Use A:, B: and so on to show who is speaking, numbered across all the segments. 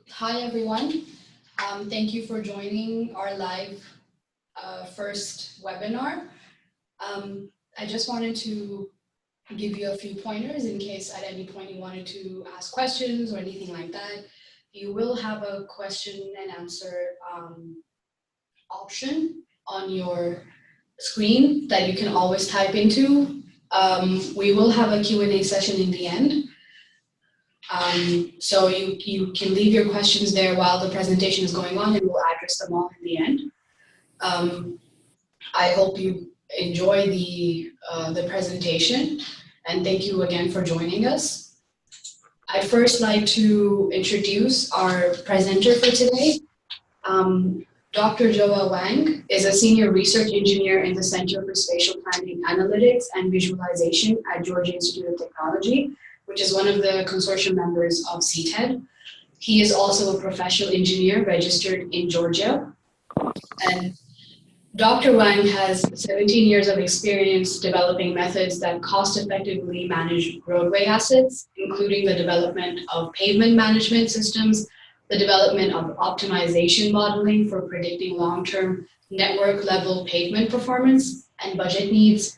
A: Hi, everyone. Thank you for joining our live first webinar. I just wanted to give you a few pointers in case at any point you wanted to ask questions or anything like that. You will have a question and answer option on your screen that you can always type into. We will have a Q&A session in the end. So you can leave your questions there while the presentation is going on, and we'll address them all in the end. I hope you enjoy the presentation, and thank you again for joining us. I'd first like to introduce our presenter for today. Dr. Zhahoua Wang is a senior research engineer in the Center for Spatial Planning Analytics and Visualization at Georgia Institute of Technology, which is one of the consortium members of CTEDD. He is also a professional engineer registered in Georgia. And Dr. Wang has 17 years of experience developing methods that cost-effectively manage roadway assets, including the development of pavement management systems, the development of optimization modeling for predicting long-term network-level pavement performance and budget needs,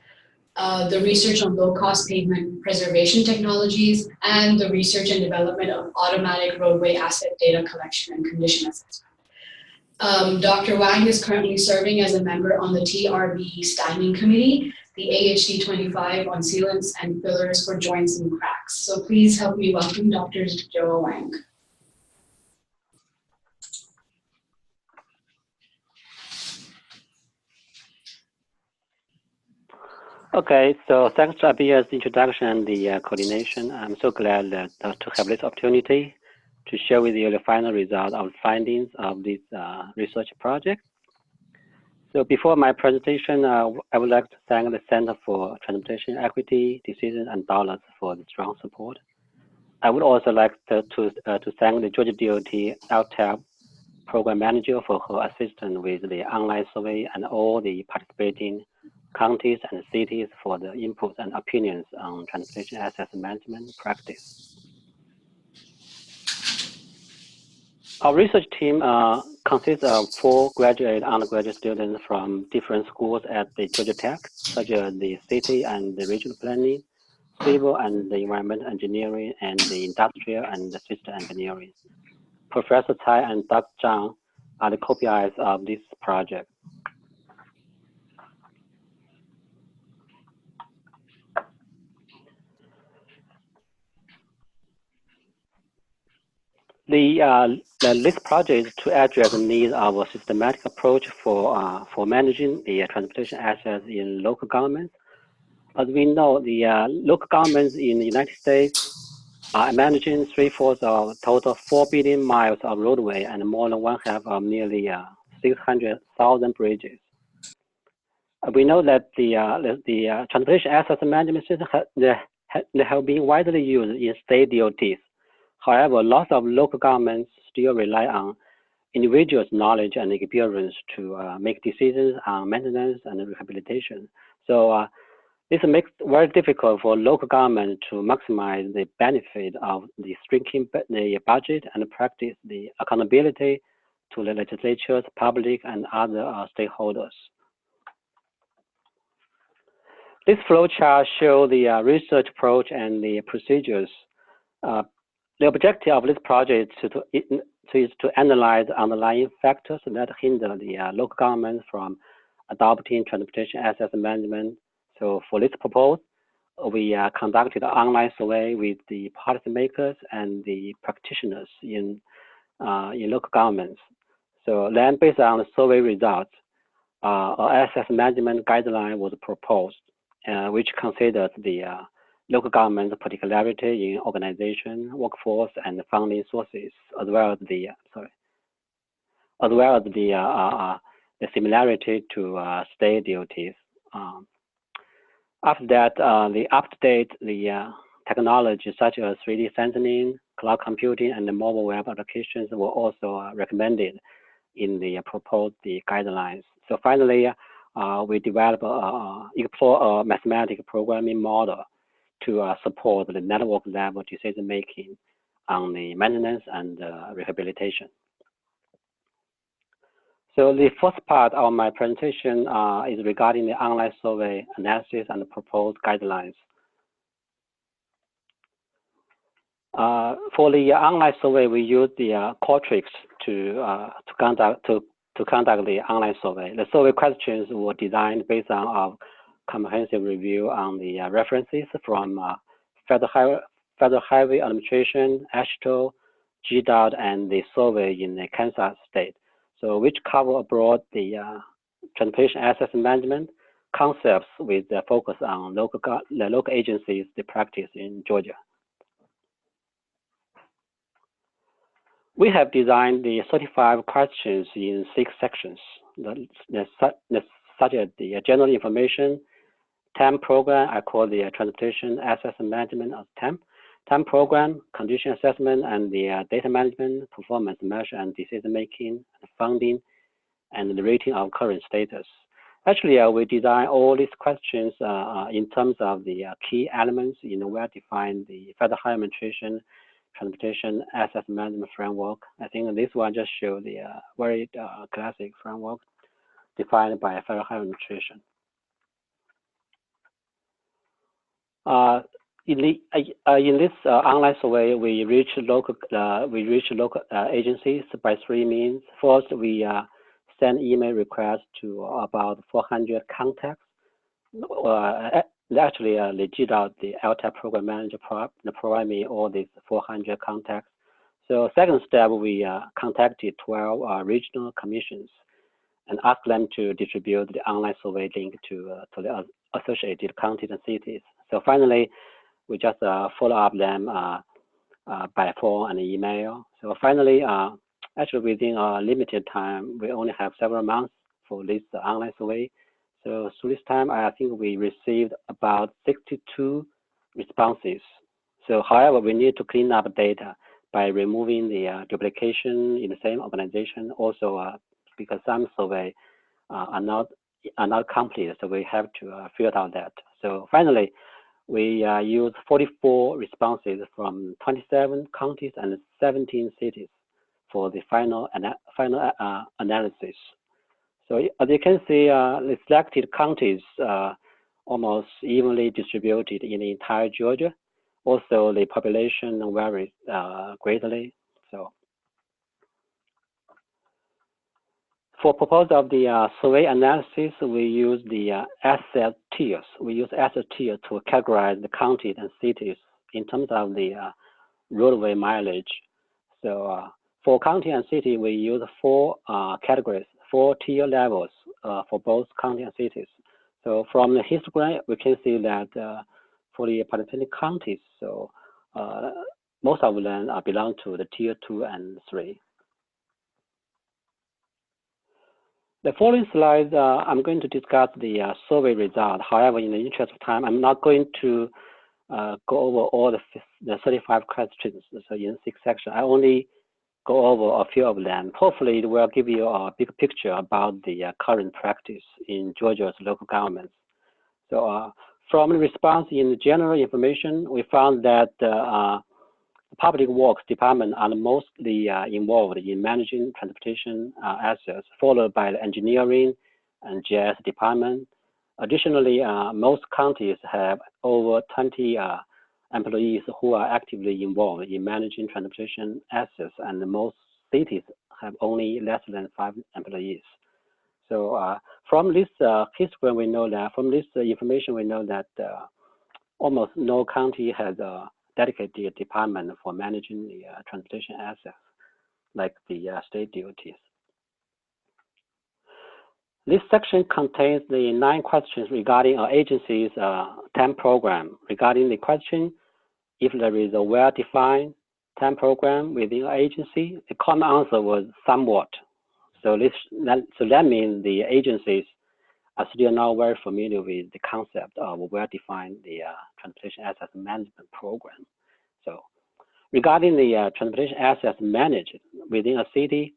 A: the research on low-cost pavement preservation technologies, and the research and development of automatic roadway asset data collection and condition assessment. Dr. Wang is currently serving as a member on the TRB Standing Committee, the AHD 25 on sealants and fillers for joints and cracks. So please help me welcome Dr. Zhahoua Wang.
B: Okay, so thanks to Abiya's introduction and the coordination. I'm so glad to have this opportunity to share with you the final result of findings of this research project. So before my presentation, I would like to thank the Center for Transportation Equity, Decisions, and Dollars for the strong support. I would also like to thank the Georgia DOT LTAP program manager for her assistance with the online survey and all the participating counties and cities for the inputs and opinions on transportation asset management practice. Our research team consists of 4 graduate and undergraduate students from different schools at the Georgia Tech, such as the city and the regional planning, civil and the environmental engineering, and the industrial and the system engineering. Professor Tsai and Dr. Zhang are the co-PIs of this project. This project is to address the need of a systematic approach for managing the transportation assets in local governments. As we know, the local governments in the United States are managing 3/4 of total 4 billion miles of roadway and more than 1/2 of nearly 600,000 bridges. We know that the transportation assets management system have been widely used in state DOTs. However, lots of local governments still rely on individuals' knowledge and experience to make decisions on maintenance and rehabilitation. So this makes it very difficult for local government to maximize the benefit of the shrinking the budget and practice the accountability to the legislatures, public, and other stakeholders. This flowchart shows the research approach and the procedures. The objective of this project is to analyze underlying factors that hinder the local government from adopting transportation asset management. So for this purpose, we conducted an online survey with the policymakers and the practitioners in in local governments. So then based on the survey results, an asset management guideline was proposed, which considers the local government's particularity in organization, workforce, and funding sources, as well as the similarity to state duties. After that, the up-to-date technology such as 3D sensing, cloud computing, and the mobile web applications were also recommended in the proposed guidelines. So finally, we developed explore a mathematical programming model to support the network level decision making on the maintenance and rehabilitation. So the first part of my presentation is regarding the online survey analysis and the proposed guidelines. For the online survey, we use the Qualtrics to conduct the online survey. The survey questions were designed based on our comprehensive review on the references from Federal Highway Administration, AASHTO, GDOT, and the survey in the Kansas state. So which cover abroad the transportation asset management concepts with the focus on the local agencies, the practice in Georgia. We have designed the 35 questions in 6 sections, such as the general information, TAM program, I call the transportation asset management as TAM program, condition assessment, and the data management, performance measure, and decision making, funding, and the rating of current status. Actually, we design all these questions in terms of the key elements in the well-defined the Federal Highway Administration transportation asset management framework. I think this one just shows the very classic framework defined by Federal Highway Administration. In this online survey, we reach local agencies by 3 means. First, we send email requests to about 400 contacts. Actually, they did out the LTAP program manager provide me all these 400 contacts. So second step, we contacted 12 regional commissions and asked them to distribute the online survey link to the associated counties and cities. So finally, we just follow up them by phone and email. So finally, actually within a limited time, we only have several months for this online survey. So through this time, I think we received about 62 responses. So however, we need to clean up data by removing the duplication in the same organization. Also, because some survey are not complete, so we have to filter out that. So finally, we use 44 responses from 27 counties and 17 cities for the final analysis. So as you can see, the selected counties almost evenly distributed in the entire Georgia. Also, the population varies greatly. So, for purpose of the survey analysis, we use the asset tiers. We use asset tier to categorize the counties and cities in terms of the roadway mileage. So for county and city, we use 4 categories, 4 tier levels for both county and cities. So from the histogram, we can see that for the participating counties, so most of them belong to the tier 2 and 3. The following slides, I'm going to discuss the survey result. However, in the interest of time, I'm not going to go over all the 35 questions, so in 6 sections. I only go over a few of them. Hopefully, it will give you a big picture about the current practice in Georgia's local governments. So from the response in the general information, we found that the Public Works Department are mostly involved in managing transportation assets, followed by the Engineering and GIS Department. Additionally, most counties have over 20 employees who are actively involved in managing transportation assets, and most cities have only less than 5 employees. So from this history, we know that, from this information, we know that almost no county has a dedicated department for managing the transportation assets. like the state duties. This section contains the 9 questions regarding our agency's TEM program. Regarding the question, if there is a well-defined TEM program within our agency, the common answer was somewhat. So that means the agencies are still not very familiar with the concept of well-defined the transportation asset management program. So regarding the transportation assets managed within a city,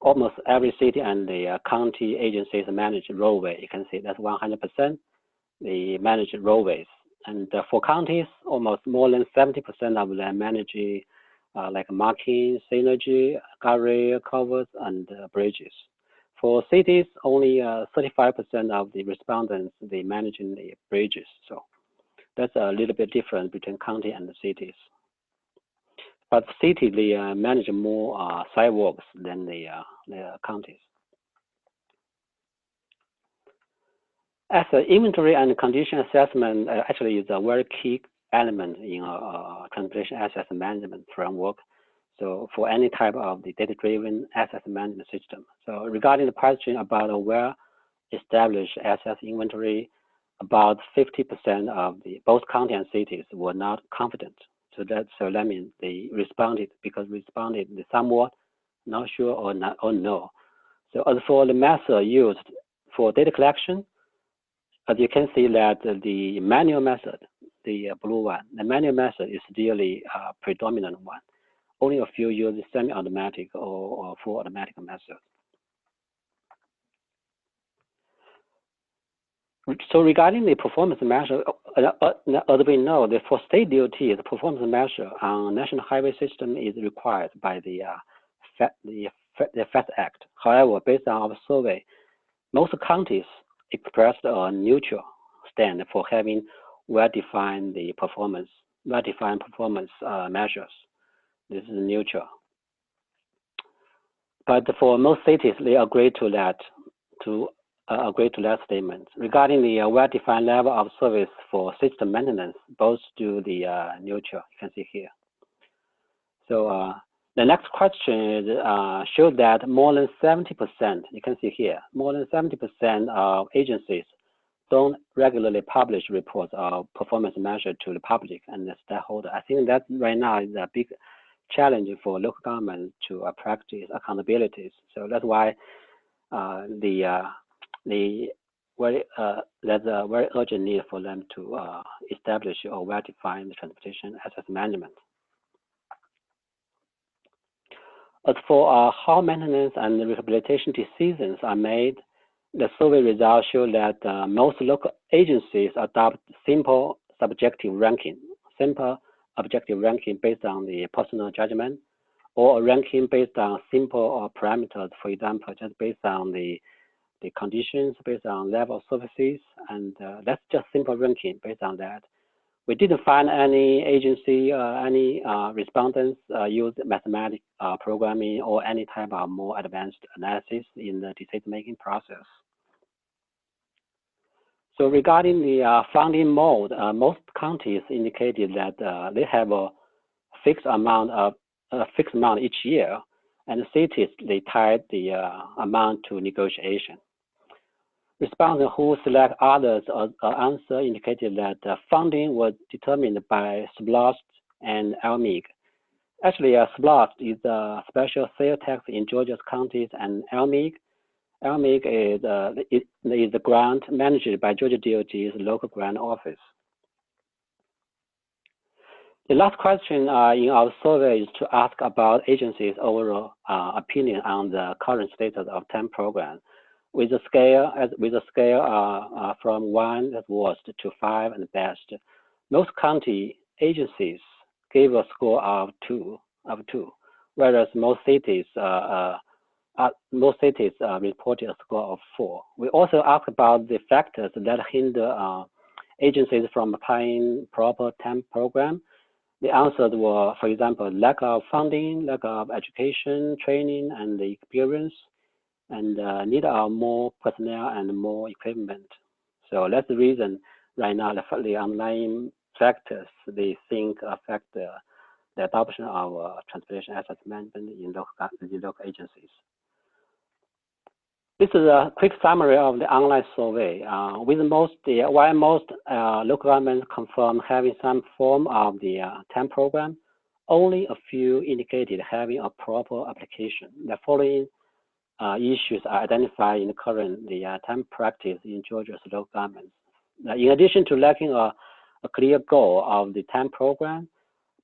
B: almost every city and the county agencies manage roadway. You can see that's 100%. They manage roadways. And for counties, almost more than 70% of them manage like marking, synergy, guardrail, covers, and bridges. For cities, only 35% of the respondents, they manage the bridges. So that's a little bit different between county and the cities. But city, they manage more sidewalks than the counties. As an inventory and condition assessment actually is a very key element in our transportation asset management framework. So for any type of the data-driven asset management system. So regarding the question about a well-established asset inventory, about 50% of both county and cities were not confident. So that means they responded somewhat, not sure or no. So as for the method used for data collection, as you can see that the manual method, the blue one, the manual method is still the predominant one. Only a few use semi-automatic or full automatic method. So regarding the performance measure, as we know, for state DOT, the performance measure on national highway system is required by the FAST Act. However, based on our survey, most counties expressed a neutral stand for having well-defined performance measures. This is neutral. But for most cities, they agree to that statement. Regarding the well-defined level of service for system maintenance, both do the neutral, you can see here. So the next question showed that more than 70%, you can see here, more than 70% of agencies don't regularly publish reports of performance measure to the public and the stakeholder. I think that right now is a big challenge for local government to practice accountabilities. So that's why there's a very urgent need for them to establish or well-define the transportation asset management. As for how maintenance and rehabilitation decisions are made, the survey results show that most local agencies adopt simple subjective ranking, based on the personal judgment, or a ranking based on simple parameters, for example, just based on the conditions, based on level of services, and that's just simple ranking based on that. We didn't find any agency, any respondents use mathematical programming or any type of more advanced analysis in the decision-making process. So regarding the funding mode, most counties indicated that they have a fixed amount each year, and the cities, they tied the amount to negotiation. Respondents who select others as answer indicated that funding was determined by SBLOST and LMIG. Actually, SBLOST is a special sales tax in Georgia's counties, and LMIG is the grant managed by Georgia DOT's local grant office. The last question in our survey is to ask about agencies' overall opinion on the current status of TEM program, with a scale from 1 as worst to 5 and best. Most county agencies gave a score of 2, whereas most cities reported a score of 4. We also asked about the factors that hinder agencies from applying proper TEM program. The answers were, for example, lack of funding, lack of education, training, and the experience, and need of more personnel and more equipment. So that's the reason right now the underlying factors they think affect the adoption of transportation asset management in local agencies. This is a quick summary of the online survey. While most local governments confirm having some form of the TAM program, only a few indicated having a proper application. The following issues are identified in the current TAM practice in Georgia's local governments. In addition to lacking a clear goal of the TAM program,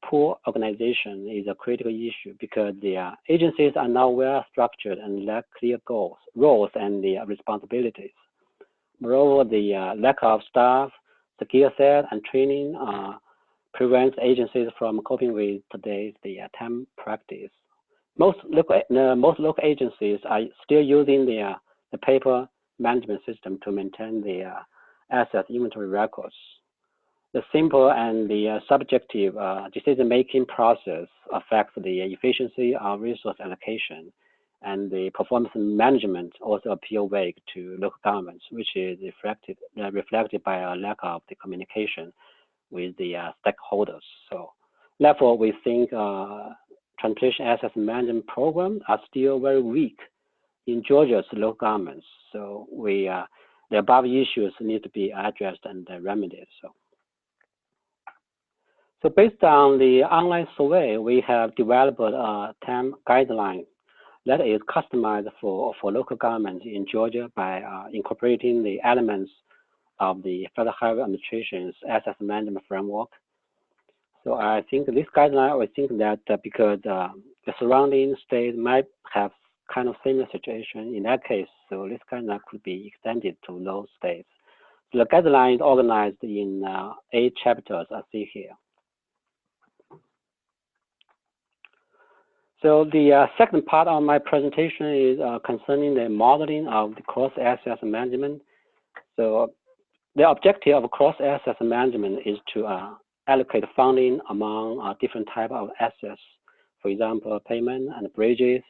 B: poor organization is a critical issue because the agencies are not well structured and lack clear goals, roles, and the responsibilities. Moreover, the lack of staff, skill set, and training prevents agencies from coping with today's TAM practice. Most local agencies are still using the paper management system to maintain the asset inventory records. The simple and the subjective decision-making process affects the efficiency of resource allocation, and the performance management also appear vague to local governments, which is reflected by a lack of the communication with the stakeholders. So, therefore, we think transportation asset management programs are still very weak in Georgia's local governments. So, the above issues need to be addressed and remedied. So based on the online survey, we have developed a TAM guideline that is customized for local governments in Georgia by incorporating the elements of the Federal Highway Administration's asset management framework. So I think this guideline, I think that because the surrounding states might have kind of similar situation in that case, so this guideline could be extended to those states. So the guideline is organized in 8 chapters, I see here. So the second part of my presentation is concerning the modeling of the cross-asset management. So the objective of cross-asset management is to allocate funding among different types of assets, for example, payment and bridges.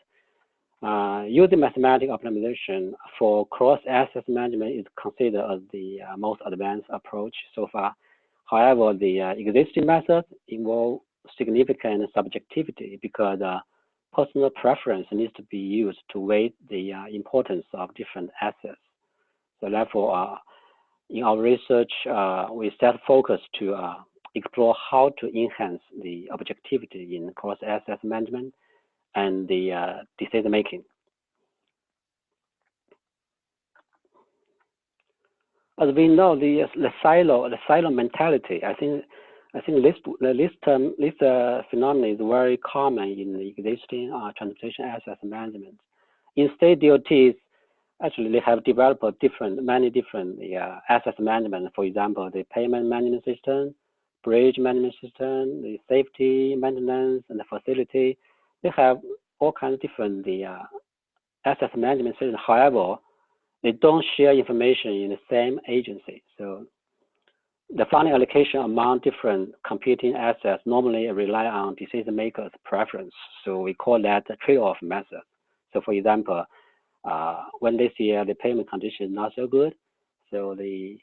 B: Using mathematical optimization for cross-asset management is considered as the most advanced approach so far. However, the existing methods involve significant subjectivity because personal preference needs to be used to weigh the importance of different assets. So therefore, in our research, we set focus to explore how to enhance the objectivity in cross-asset management and the decision making. As we know, the silo mentality, I think this phenomenon is very common in the existing transportation asset management. In state DOTs, actually they have developed many different asset management. For example, the payment management system, bridge management system, the safety maintenance, and the facility. They have all kinds of different asset management systems. However, they don't share information in the same agency. So the funding allocation among different competing assets normally rely on decision makers' preference. So we call that the trade-off method. So for example, when they see the payment condition not so good, so the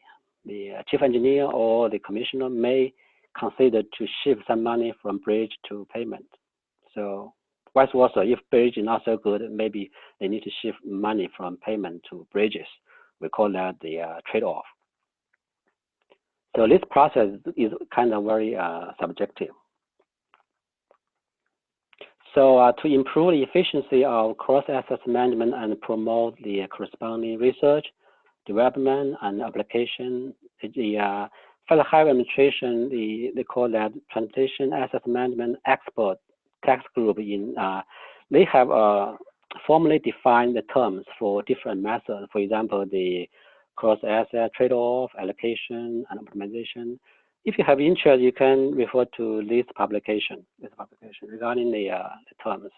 B: chief engineer or the commissioner may consider to shift some money from bridge to payment. So vice versa, if bridge is not so good, maybe they need to shift money from payment to bridges. We call that the trade-off. So this process is kind of very subjective. So to improve the efficiency of cross-asset management and promote the corresponding research, development, and application, the Federal Highway Administration, they call that Transportation Asset Management Expert Task Group. They have formally defined the terms for different methods. For example, the cross-asset trade-off, allocation, and optimization. If you have interest, you can refer to this publication regarding the terms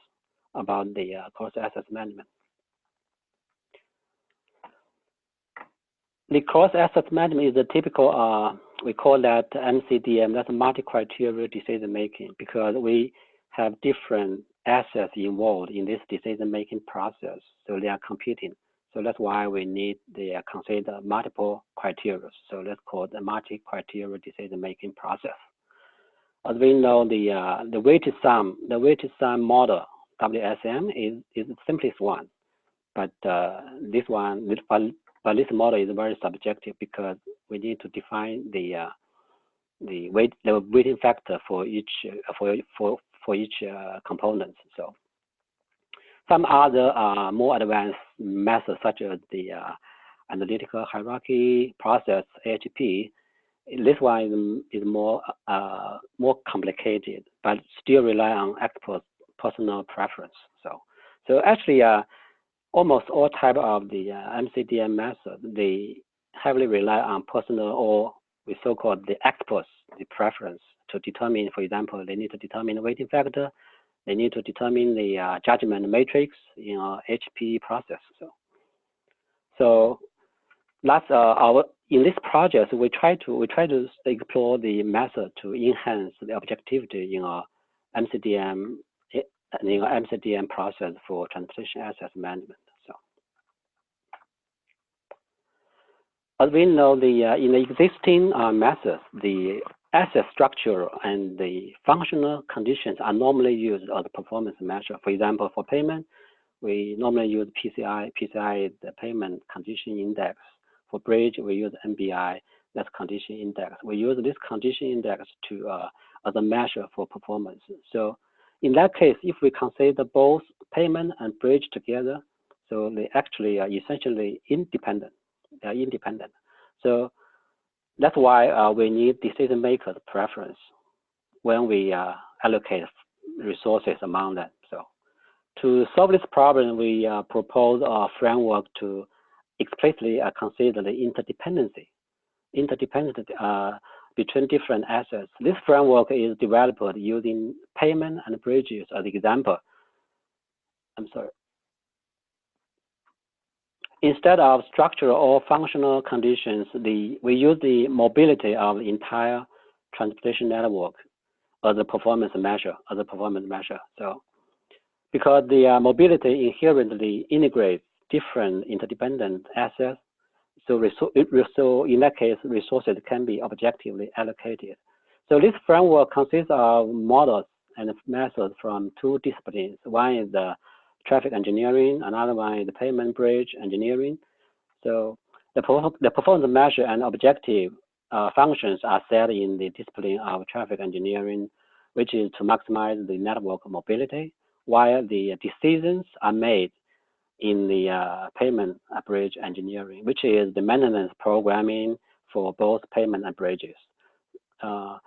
B: about the cross-asset management. The cross-asset management is a typical, we call that MCDM, that's multi-criteria decision-making, because we have different assets involved in this decision-making process, so they are competing. So that's why we need to consider multiple criteria. So let's call it the multi-criteria decision-making process. As we know, the weighted sum model WSM is the simplest one, but this model is very subjective because we need to define the weighting factor for each component. So some other more advanced methods such as the analytical hierarchy process AHP. This one is more complicated, but still rely on expert personal preference. So actually, almost all type of the MCDM method, they heavily rely on personal, or we so-called the experts, the preference to determine. For example, they need to determine the weighting factor. They need to determine the judgment matrix in our HP process. So that's in this project, we try to explore the method to enhance the objectivity in our MCDM process for transportation asset management. So as we know, in the existing methods, the asset structure and the functional conditions are normally used as a performance measure. For example, for payment, we normally use PCI. PCI is the payment condition index. For bridge, we use MBI, that's condition index. We use this condition index to as a measure for performance. So in that case, if we consider both payment and bridge together, so they actually are essentially independent. They are independent. So that's why we need decision makers' preference when we allocate resources among them. So to solve this problem, we propose a framework to explicitly consider the interdependency between different assets. This framework is developed using payment and bridges as example. I'm sorry. Instead of structural or functional conditions, we use the mobility of the entire transportation network as a performance measure. So, because the mobility inherently integrates different interdependent assets, so in that case, resources can be objectively allocated. So this framework consists of models and methods from two disciplines. One is the traffic engineering, another one is the payment bridge engineering. So the performance measure and objective functions are set in the discipline of traffic engineering, which is to maximize the network mobility, while the decisions are made in the payment bridge engineering, which is the maintenance programming for both payment and bridges. The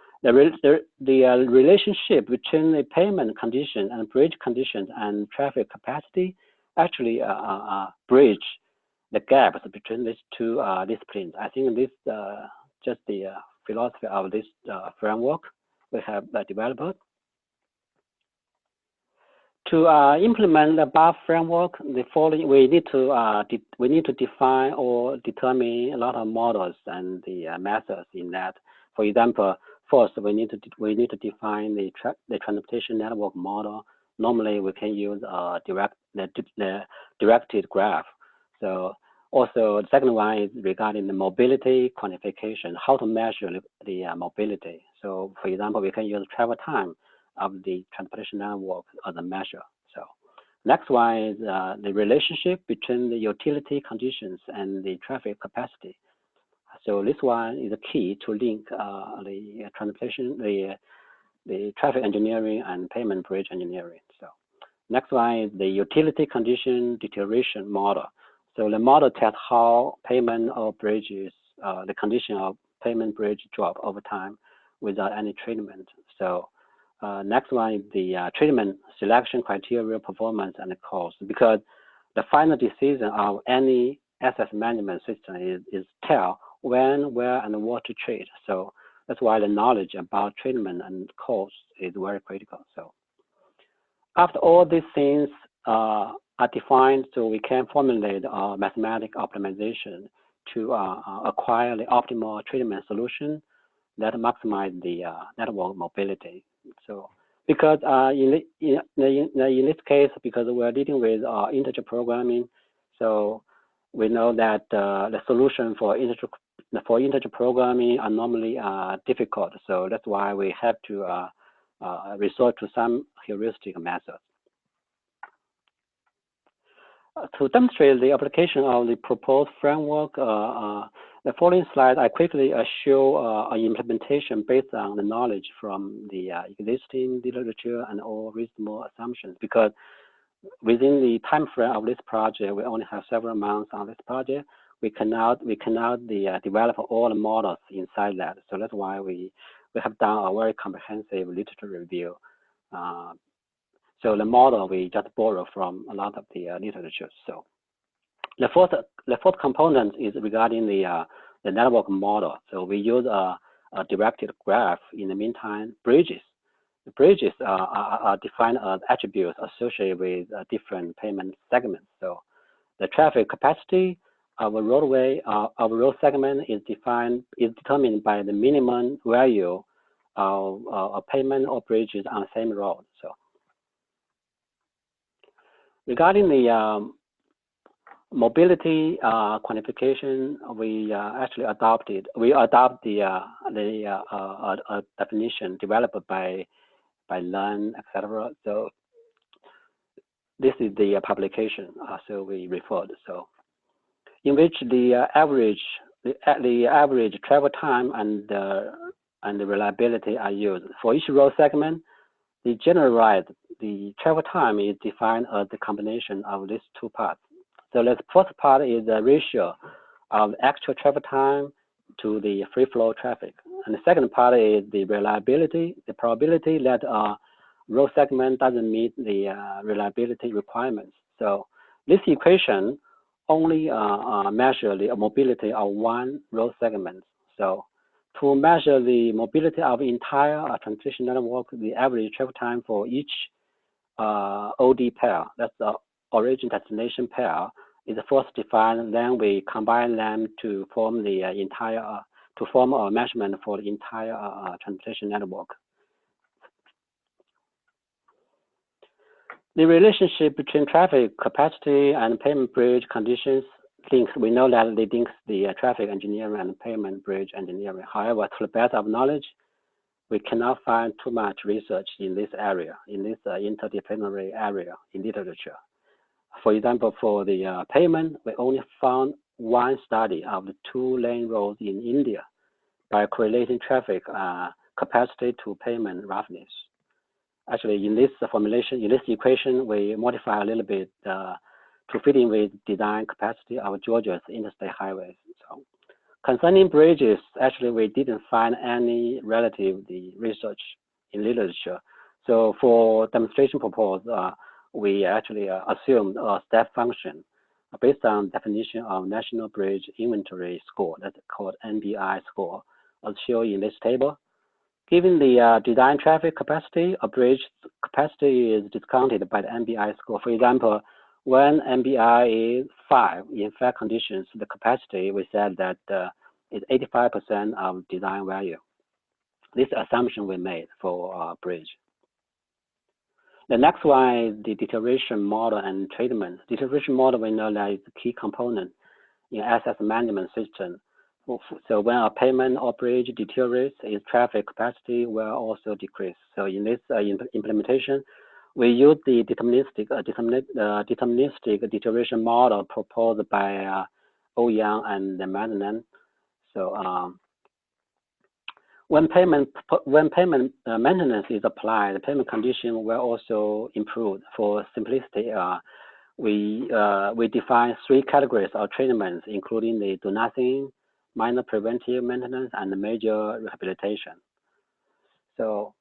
B: relationship between the payment condition and bridge conditions and traffic capacity actually bridge the gaps between these two disciplines. I think this just the philosophy of this framework we have developed. To implement the above framework, the following we need to define or determine a lot of models and the methods in that. For example, first we need to define the transportation network model. Normally we can use the directed graph. So also the second one is regarding the mobility quantification, how to measure the mobility. So for example, we can use travel time of the transportation network as a measure. So next one is the relationship between the utility conditions and the traffic capacity. So this one is a key to link the transportation, the traffic engineering and payment bridge engineering. So next one is the utility condition deterioration model. So the model tests how payment or bridges, the condition of payment bridge drop over time without any treatment. So next one is the treatment selection criteria, performance, and cost, because the final decision of any asset management system is tell when, where, and what to treat. So that's why the knowledge about treatment and cost is very critical. So after all these things are defined, so we can formulate a mathematical optimization to acquire the optimal treatment solution that maximize the network mobility. So because in this case, because we're dealing with integer programming, so we know that the solution for integer for integer programming are normally difficult. So that's why we have to resort to some heuristic methods. To demonstrate the application of the proposed framework, the following slide, I quickly show an implementation based on the knowledge from the existing literature and all reasonable assumptions, because within the time frame of this project, we only have several months on this project. We cannot develop all the models inside that. So that's why we have done a very comprehensive literature review. So the model we just borrow from a lot of the literature. So the fourth component is regarding the network model. So we use a directed graph. In the meantime, bridges. The bridges are defined as attributes associated with different payment segments. So the traffic capacity of a roadway, of a road segment is determined by the minimum value of a payment or bridges on the same road. So regarding the mobility quantification, we actually adopt the definition developed by Learn, etc. So this is the publication. So we referred. So in which the average travel time and the reliability are used for each road segment. The generalized travel time is defined as the combination of these two parts. So the first part is the ratio of actual travel time to the free flow traffic. And the second part is the reliability, the probability that a road segment doesn't meet the reliability requirements. So this equation only measure the mobility of one road segment. So to measure the mobility of entire transportation network, the average travel time for each OD pair, that's the origin destination pair, is first defined. Then we combine them to form the form a measurement for the entire transportation network. The relationship between traffic capacity and payment bridge conditions links. We know that they link the traffic engineering and payment bridge engineering. However, to the best of knowledge, we cannot find too much research in this area, in this interdisciplinary area in literature. For example, for the payment, we only found one study of the two-lane roads in India by correlating traffic capacity to payment roughness. Actually, in this formulation, in this equation, we modify a little bit to fit in with design capacity of Georgia's interstate highways. So, concerning bridges, actually, we didn't find any relative research in literature. So for demonstration purpose, we actually assumed a step function based on definition of National Bridge Inventory Score, that's called NBI score, as shown in this table. Given the design traffic capacity, a bridge capacity is discounted by the NBI score. For example, when NBI is 5, in fact conditions, the capacity, we said that is 85% of design value. This assumption we made for bridge. The next one is the deterioration model and treatment. Deterioration model, we know that is a key component in asset management system. So when a payment or bridge deteriorates, its traffic capacity will also decrease. So in this implementation, we use the deterministic deterioration model proposed by Yang and Madden. So when payment maintenance is applied, the payment condition will also improve. For simplicity, we define 3 categories of treatments, including the do nothing, minor preventive maintenance, and the major rehabilitation. So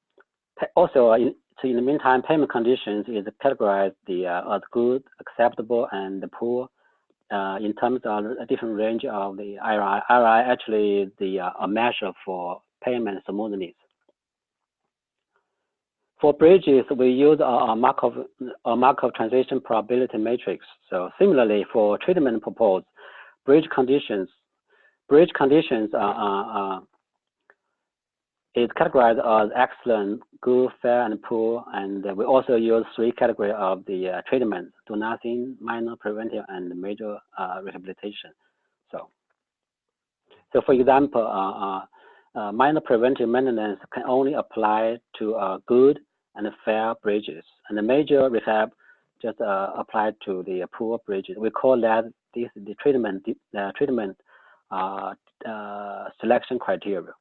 B: also in the meantime, payment conditions is categorized as good, acceptable, and poor in terms of a different range of the IRI. IRI actually is a measure for payment smoothness. For bridges, we use a Markov transition probability matrix. So similarly, for treatment proposed, bridge conditions is categorized as excellent, good, fair, and poor. And we also use 3 categories of the treatment: do nothing, minor preventive, and major rehabilitation. So So for example, minor preventive maintenance can only apply to good and fair bridges, and the major rehab just applied to the poor bridges. We call that this the treatment selection criteria.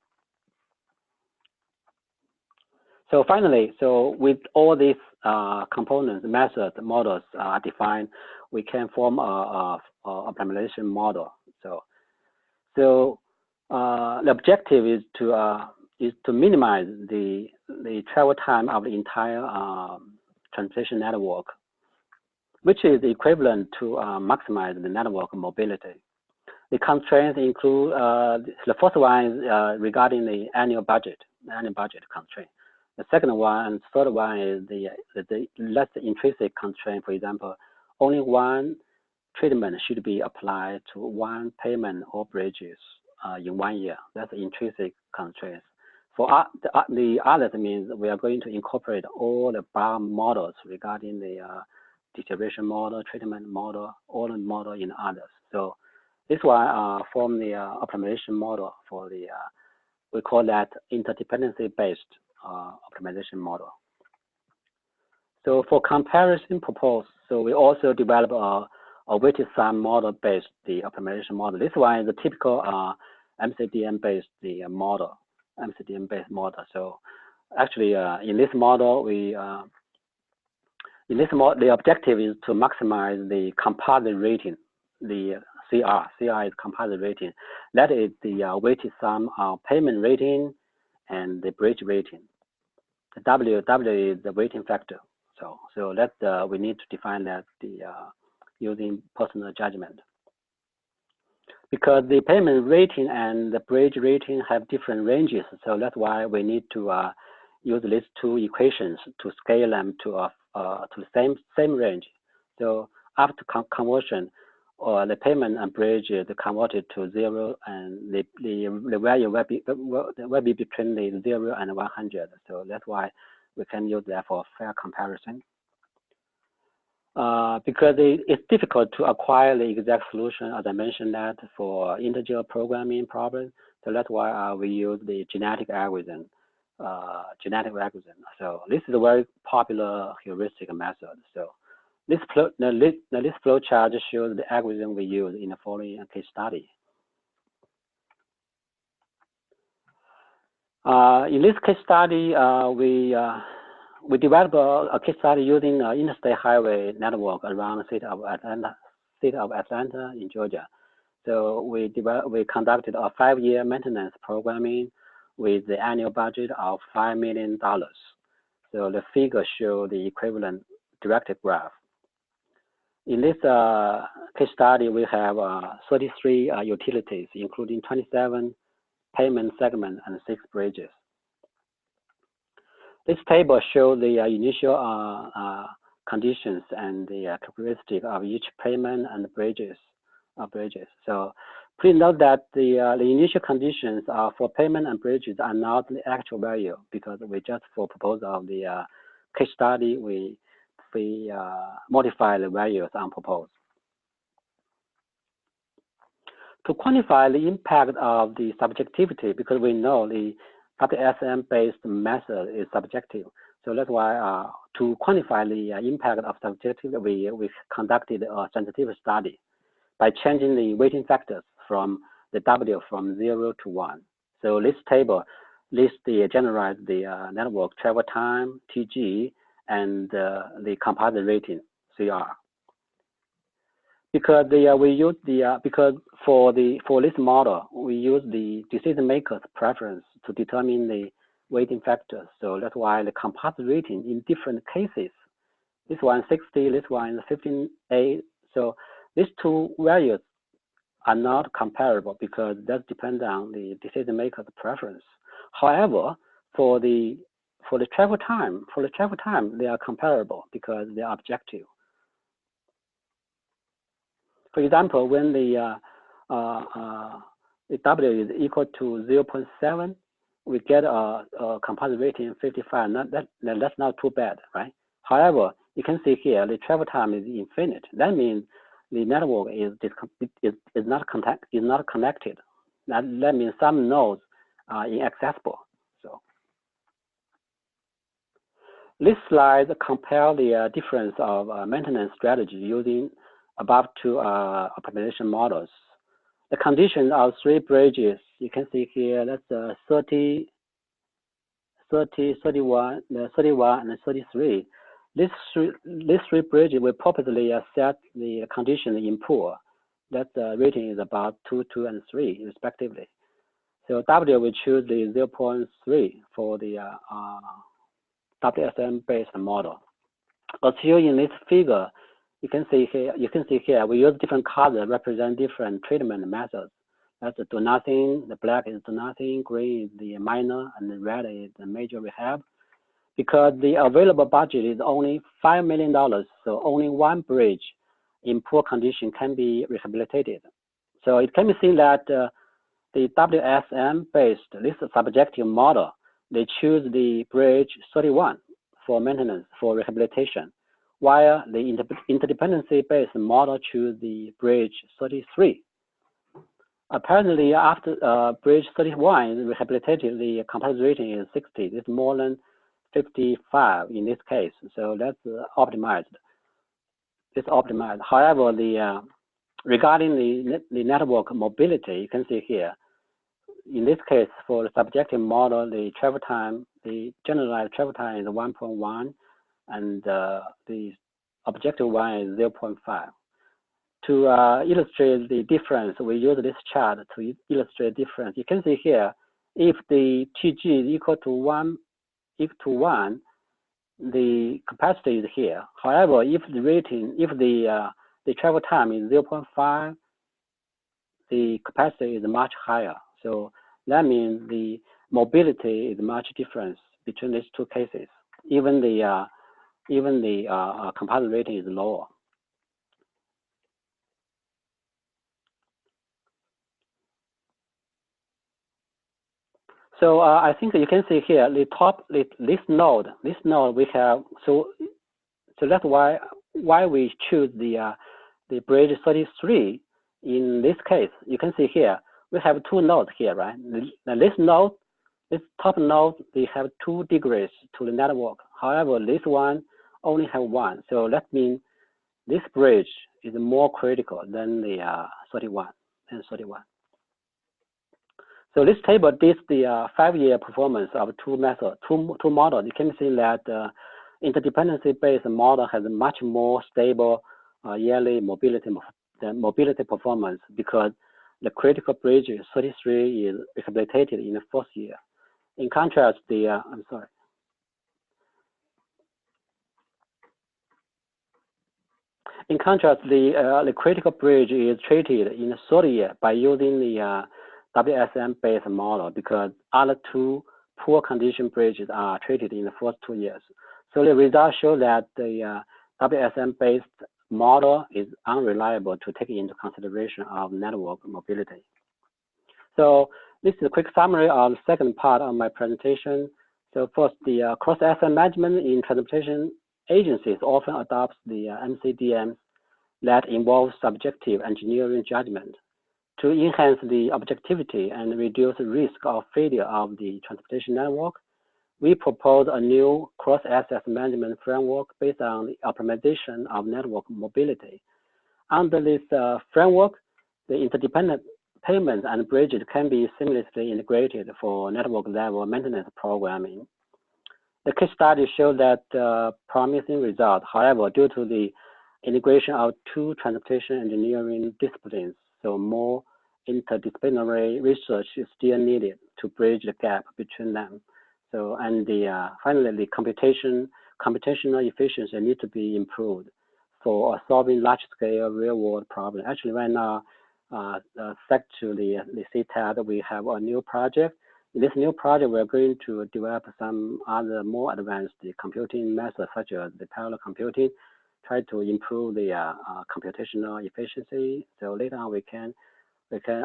B: So finally, so with all these components, methods, models are defined, we can form a optimization model. So the objective is to minimize the travel time of the entire transportation network, which is equivalent to maximize the network mobility. The constraints include the first one is regarding the annual budget constraint. The second one and third one is the less intrinsic constraint. For example, only one treatment should be applied to one pavement or bridges in 1 year. That's the intrinsic constraints. For the others means we are going to incorporate all the bar models regarding the deterioration model, treatment model, all the model in others. So this one form the optimization model for the we call that interdependency-based optimization model. So for comparison purpose, so we also develop a weighted sum model based the optimization model. This one is a typical MCDM-based the model, MCDM-based model. So actually, in this model, the objective is to maximize the composite rating, the CR. CR is composite rating. That is the weighted sum of payment rating and the bridge rating. The W is the weighting factor. So that we need to define that using personal judgment. Because the payment rating and the bridge rating have different ranges, so that's why we need to use these two equations to scale them to the same range. So after conversion, the payment and bridge is converted to 0, and the value will be between the 0 and 100. So that's why we can use that for fair comparison. Because it's difficult to acquire the exact solution, as I mentioned that for integer programming problems. So that's why we use the genetic algorithm. So this is a very popular heuristic method. So this flow chart shows the algorithm we use in the following case study. In this case study, we developed a case study using an interstate highway network around the city of Atlanta in Georgia. So we conducted a 5-year maintenance programming with the annual budget of $5 million. So the figures show the equivalent directed graph. In this case study, we have 33 utilities, including 27 pavement segments and 6 bridges. This table shows the initial conditions and the characteristic of each pavement and bridges. So please note that the initial conditions for pavement and bridges are not the actual value, because we just for purpose of the case study we modify the values on proposed. To quantify the impact of the subjectivity, because we know the WSM-based method is subjective. So that's why to quantify the impact of subjectivity, we conducted a sensitivity study by changing the weighting factors from the W from 0 to 1. So this table lists generalized the network travel time, TG, and the composite rating, CR. Because we use because for this model, we use the decision maker's preference to determine the weighting factors. So that's why the composite rating in different cases, this one 60, this one 15.8. So these two values are not comparable because that depends on the decision maker's preference. However, for the travel time, they are comparable because they are objective. For example, when the W is equal to 0.7, we get a composite rating of 55. That's not too bad, right? However, you can see here the travel time is infinite. That means the network is not connected. That means some nodes are inaccessible. So this slide compare the difference of maintenance strategy using above two optimization models. The conditions of 3 bridges, you can see here, that's 30, 31, and 33. These three bridges will purposely set the condition in poor. That rating is about 2, 2, and 3, respectively. So W will choose the 0.3 for the WSM-based model. As here in this figure, you can see here we use different colors represent different treatment methods. That's the do nothing, the black is do nothing, green is the minor, and the red is the major rehab. Because the available budget is only $5 million, so only one bridge in poor condition can be rehabilitated. So it can be seen that the WSM-based, this subjective model, they choose the bridge 31 for maintenance, for rehabilitation, while the interdependency-based model choose the bridge 33. Apparently, after bridge 31 is rehabilitated, the composite rating is 60. It's more than 55 in this case, so that's optimized. It's optimized. However, regarding the network mobility, you can see here, in this case, for the subjective model, the travel time, the generalized travel time is 1.1, and the objective one is 0.5. To illustrate the difference, we use this chart to illustrate difference. You can see here, if the TG is equal to 1, the capacity is here. However, if the rating, if the travel time is 0.5, the capacity is much higher. So that means the mobility is much difference between these two cases. Even the composite rating is lower. So I think you can see here the top this node we have. So that's why we choose the bridge 33 in this case. You can see here we have two nodes here, right? This node, this top node, they have 2 degrees to the network. However, this one only have 1. So that means this bridge is more critical than the 31 and 31. So this table gives the 5-year performance of two models. You can see that interdependency-based model has a much more stable yearly mobility performance because the critical bridge 33 is rehabilitated in the 4th year. In contrast, the In contrast, the critical bridge is treated in the 3rd year by using the WSM-based model because other 2 poor condition bridges are treated in the first 2 years. So the results show that the WSM-based model is unreliable to take into consideration of network mobility. So this is a quick summary of the second part of my presentation. So first, the cross-asset management in transportation agencies often adopts the MCDMs that involve subjective engineering judgment. To enhance the objectivity and reduce the risk of failure of the transportation network, we propose a new cross-asset management framework based on the optimization of network mobility. Under this framework, the interdependent payments and bridges can be seamlessly integrated for network-level maintenance programming. The case study showed that promising results. However, due to the integration of 2 transportation engineering disciplines, so more interdisciplinary research is still needed to bridge the gap between them. So, and finally, the computational efficiency needs to be improved for solving large-scale real-world problems. Actually, right now, thanks to the CTEDD, we have a new project. In this new project, we're going to develop some other more advanced computing methods, such as the parallel computing, try to improve the computational efficiency. So later on, we can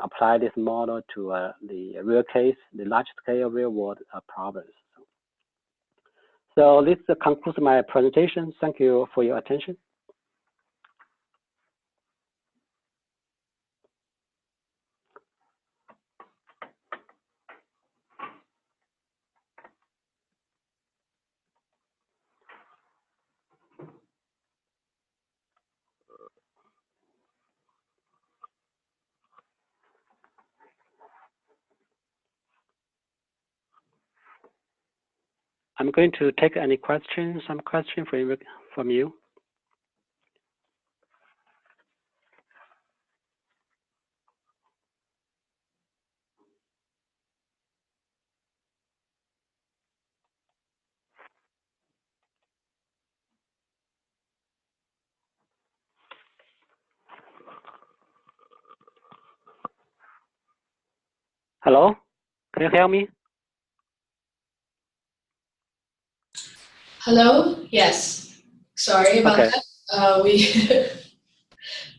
B: apply this model to the real case, the large-scale real-world problems. So this concludes my presentation. Thank you for your attention. I'm going to take any questions, some question from you. Hello, can you hear me?
A: Hello? Yes. Sorry about
B: Okay.
A: that.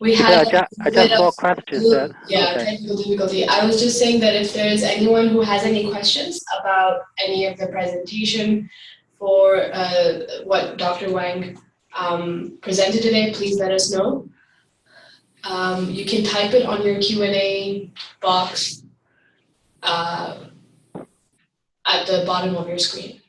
A: We had
B: I just saw questions that,
A: technical difficulty. I was just saying that if there is anyone who has any questions about any of the presentation for what Dr. Wang presented today, please let us know. You can type it on your Q&A box at the bottom of your screen.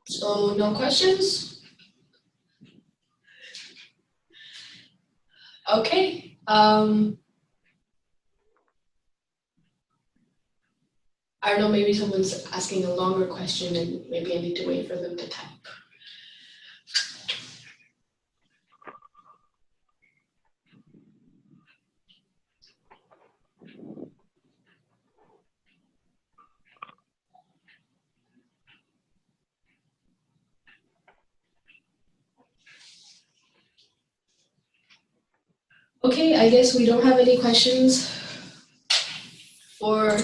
A: So no questions? Okay. I don't know, maybe someone's asking a longer question and maybe I need to wait for them to type. Okay, I guess we don't have any questions for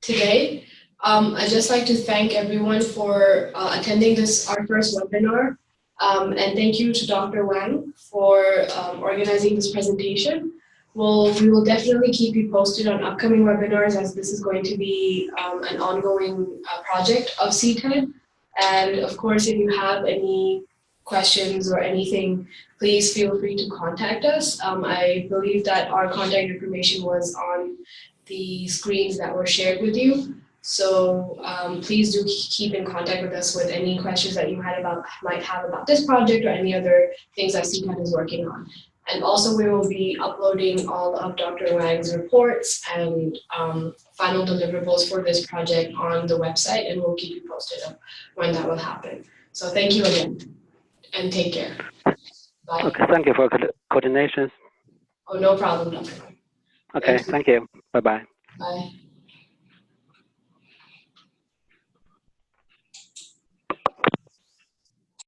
A: today. I'd just like to thank everyone for attending our first webinar. And thank you to Dr. Wang for organizing this presentation. We will definitely keep you posted on upcoming webinars, as this is going to be an ongoing project of CTEDD. And of course, if you have any questions or anything, please feel free to contact us. I believe that our contact information was on the screens that were shared with you. So please do keep in contact with us with any questions that you might have about this project or any other things that CTEDD is working on. And also we will be uploading all of Dr. Wang's reports and final deliverables for this project on the website, and we'll keep you posted of when that will happen. So thank you again, and take care. Bye.
B: Okay, thank you for coordination.
A: Oh, no problem, Dr. Wang.
B: Okay, thank you. Bye-bye.
A: Bye.